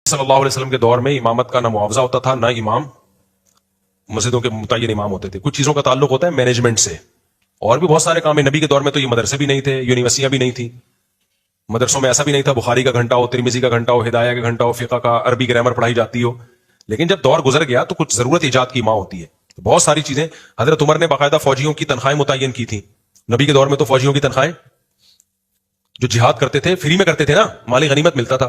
सल्लल्लाहु अलैहि वसल्लम के दौर में इमामत का ना मुआवजा होता था ना इमाम मस्जिदों के मुतय्यन इमाम होते थे। कुछ चीजों का ताल्लुक होता है मैनेजमेंट से, और भी बहुत सारे काम है। नबी के दौर में तो ये मदरसे भी नहीं थे, यूनिवर्सिटियां भी नहीं थी। मदरसों में ऐसा भी नहीं था बुखारी का घंटा हो, तिरमिजी का घंटा हो, हिदाया का घंटा हो, फिक़ह का, अरबी ग्रामर पढ़ाई जाती हो। लेकिन जब दौर गुजर गया तो कुछ जरूरत ईजाद की माँ होती है। तो बहुत सारी चीजें हजरत उमर ने बाकायदा फौजियों की तनख्वाहें मुतय्यन की थी। नबी के दौर में तो फौजियों की तनख्वाहें जो जिहाद करते थे फ्री में करते थे ना, माली गनीमत मिलता था।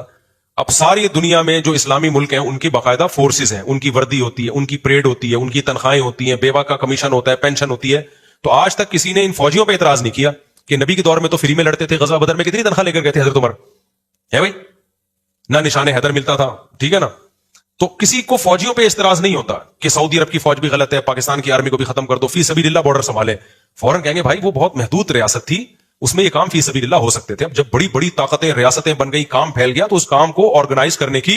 अब सारी दुनिया में जो इस्लामी मुल्क हैं उनकी बाकायदा फोर्सेस हैं, उनकी वर्दी होती है, उनकी परेड होती है, उनकी तनख्वाहें होती हैं, बेवा का कमीशन होता है, पेंशन होती है। तो आज तक किसी ने इन फौजियों पर एतराज नहीं किया कि नबी के दौर में तो फ्री में लड़ते थे, गज़वा बदर में कितनी तनख्वाह लेकर गए थे हजरत उमर, है भाई ना, निशाने हैदर मिलता था, ठीक है ना। तो किसी को फौजियों पे इस्तराज नहीं होता कि सऊदी अरब की फौज भी गलत है, पाकिस्तान की आर्मी को भी खत्म कर दो, फी सबीलिल्लाह बॉर्डर संभाले। फौरन कहेंगे भाई वो बहुत महदूद रियासत थी, उसमें ये काम फी सबीलिल्लाह हो सकते थे। अब जब बड़ी बड़ी ताकतें रियासतें बन गई, काम फैल गया, तो उस काम को ऑर्गेनाइज करने की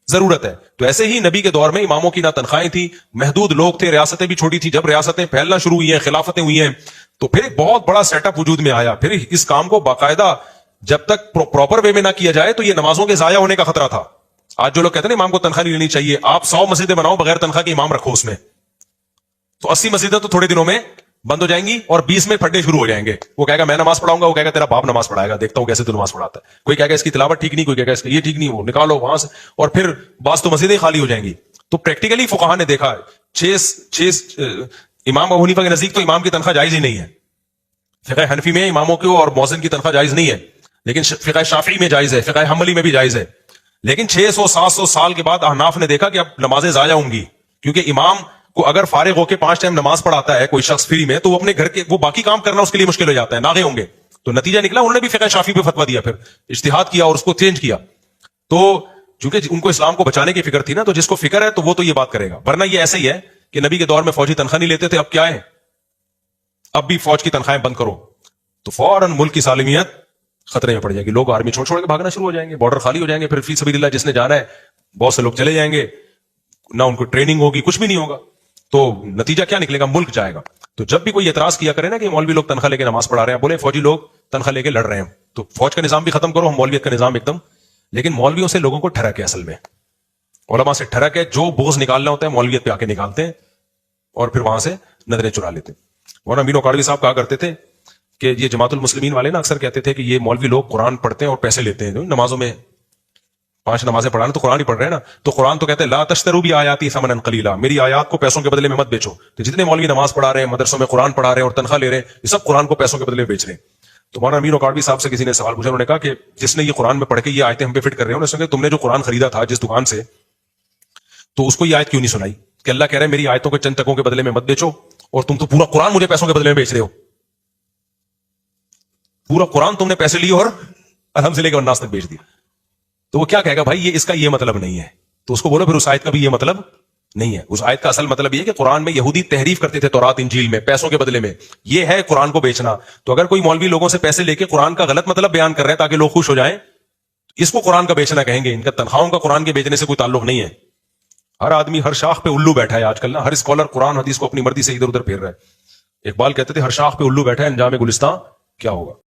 जरूरत है। तो ऐसे ही नबी के दौर में इमामों की ना तनख्वाहें थी, महदूद लोग थे, रियासतें भी छोटी थी। जब रियासतें फैलना शुरू हुई हैं, खिलाफतें हुई हैं, तो फिर एक बहुत बड़ा सेटअप वजूद में आया। फिर इस काम को बाकायदा जब तक प्रॉपर वे में ना किया जाए तो ये नमाजों के जाया होने का खतरा था। आज जो लोग कहते हैं इमाम को तनख्वाह नहीं लेनी चाहिए, आप 100 मस्जिदें बनाओ बगैर तनख्वाह के इमाम रखो उसमें, तो 80 मस्जिदें तो थोड़े दिनों में बंद हो जाएंगी और 20 में फड्डे शुरू हो जाएंगे। वो कहेगा मैं नमाज पढ़ाऊंगा, वो कहेगा तेरा बाप नमाज पढ़ाएगा, देखता हूं कैसे तू नमाज पढ़ाता है। कोई कहेगा इसकी तिलावत ठीक नहीं, कोई कहेगा इसका ये ठीक नहीं, वो निकालो वहां से, और फिर बास तो मस्जिदें खाली हो जाएंगी। तो प्रैक्टिकली फुकाहा ने देखा इमाम अबू हनीफा के नजदीक तो इमाम की तनख्वाह जायज ही नहीं है। फिक़ह हनफी में इमामों को और मौज़िन की तनख्वाह जायज नहीं है, लेकिन फिक़ह शाफ़ी में जायज है, फिक़ह हम्बली में भी जायज है। लेकिन 600-700 साल के बाद अहनाफ ने देखा कि अब नमाजें जाया होंगी, क्योंकि इमाम को अगर फारिग होकर 5 टाइम नमाज पढ़ाता है कोई शख्स फ्री में, तो वो अपने घर के वो बाकी काम करना उसके लिए मुश्किल हो जाता है, नागे होंगे। तो नतीजा निकला उन्होंने भी फिक़ह शाफ़ी पे फतवा दिया, फिर इज्तिहाद किया और उसको चेंज किया। तो चूंकि उनको इस्लाम को बचाने की फिक्र थी ना, तो जिसको फिक्र है तो वो तो ये बात करेगा। वरना ये ऐसा ही है कि नबी के दौर में फौजी तनख्वाह नहीं लेते थे, अब क्या है, अब भी फौज की तनख्वाहें बंद करो तो फौरन मुल्क की सालिमियत खतरे में पड़ जाएगी। लोग आर्मी छोड़ छोड़ के भागना शुरू हो जाएंगे, बॉर्डर खाली हो जाएंगे, फिर फी सबीलिल्लाह जिसने जाना है बहुत से लोग चले जाएंगे, ना उनको ट्रेनिंग होगी, कुछ भी नहीं होगा। तो नतीजा क्या निकलेगा, मुल्क जाएगा। तो जब भी कोई एतराज किया करे ना कि मौलवी लोग तनख्वाह लेके नमाज पढ़ा रहे हैं, बोले फौजी लोग तनख्वाह लेके लड़ रहे हैं, तो फौज का निजाम भी खत्म करो, हम मौलवियत का निजाम एकदम। लेकिन मौलवियों से लोगों को ठरक है, असल में उलमा से ठरक है, जो बोझ निकालना होता है मौलवियत पे आके निकालते हैं और फिर वहां से नजरें चुरा लेते हैं। और अमीन काड़वी साहब कहा करते थे कि ये जमातुल मुस्लिमीन वाले ना अक्सर कहते थे कि ये मौलवी लोग कुरान पढ़ते हैं और पैसे लेते हैं नमाजों में, 5 नमाजें पढ़ाना तो कुरान ही पढ़ रहे हैं ना। तो कुरान तो कहते हैं ला तश्तरू भी आयाती समनन कलीला, मेरी आयात को पैसों के बदले में मत बेचो। तो जितने मौलवी नमाज पढ़ा रहे हैं, मदरसों में कुरान पढ़ा रहे हैं और तनख्वाह ले रहे हैं, ये सब कुरान को पैसों के बदले में बेच रहे हैं। तो मौलाना अमीन काड़वी साहब से किसी ने सवाल पूछा, उन्होंने कहा कि जिसने ये कुरान में पढ़ के ये आयतें हम पे फिट कर रहे हैं, उन्होंने तुमने जो कुरान खरीदा था जिस दुकान से, तो उसको ये आयत क्यों नहीं सुनाई कि अल्लाह कह रहे हैं मेरी आयतों के चंद टकों के बदले में मत बेचो, और तुम तो पूरा कुरान मुझे पैसों के बदले में बेच रहे हो। पूरा कुरान तुमने पैसे लिए और अलहम से लेकर अन्नास तक बेच दिया। तो वो क्या कहेगा, भाई ये इसका ये मतलब नहीं है। तो उसको बोलो फिर उस आयत का भी ये मतलब नहीं है। उस आयत का असल मतलब ये है कि कुरान में यहूदी तहरीफ करते थे तौरात इंजील में पैसों के बदले में, ये है कुरान को बेचना। तो अगर कोई मौलवी लोगों से पैसे लेके कुरान का गलत मतलब बयान कर रहे हैं ताकि लोग खुश हो जाएं, इसको कुरान का बेचना कहेंगे। इनका तनख्वाहों का कुरान के बेचने से कोई ताल्लुक नहीं है। हर आदमी हर शाख पे उल्लू बैठा है आजकल ना, हर स्कॉलर कुरान हदीस को अपनी मर्जी से इधर उधर फेर रहा है। इकबाल कहते थे हर शाख पे उल्लू बैठा है, अंजाम गुलिस्तां क्या होगा।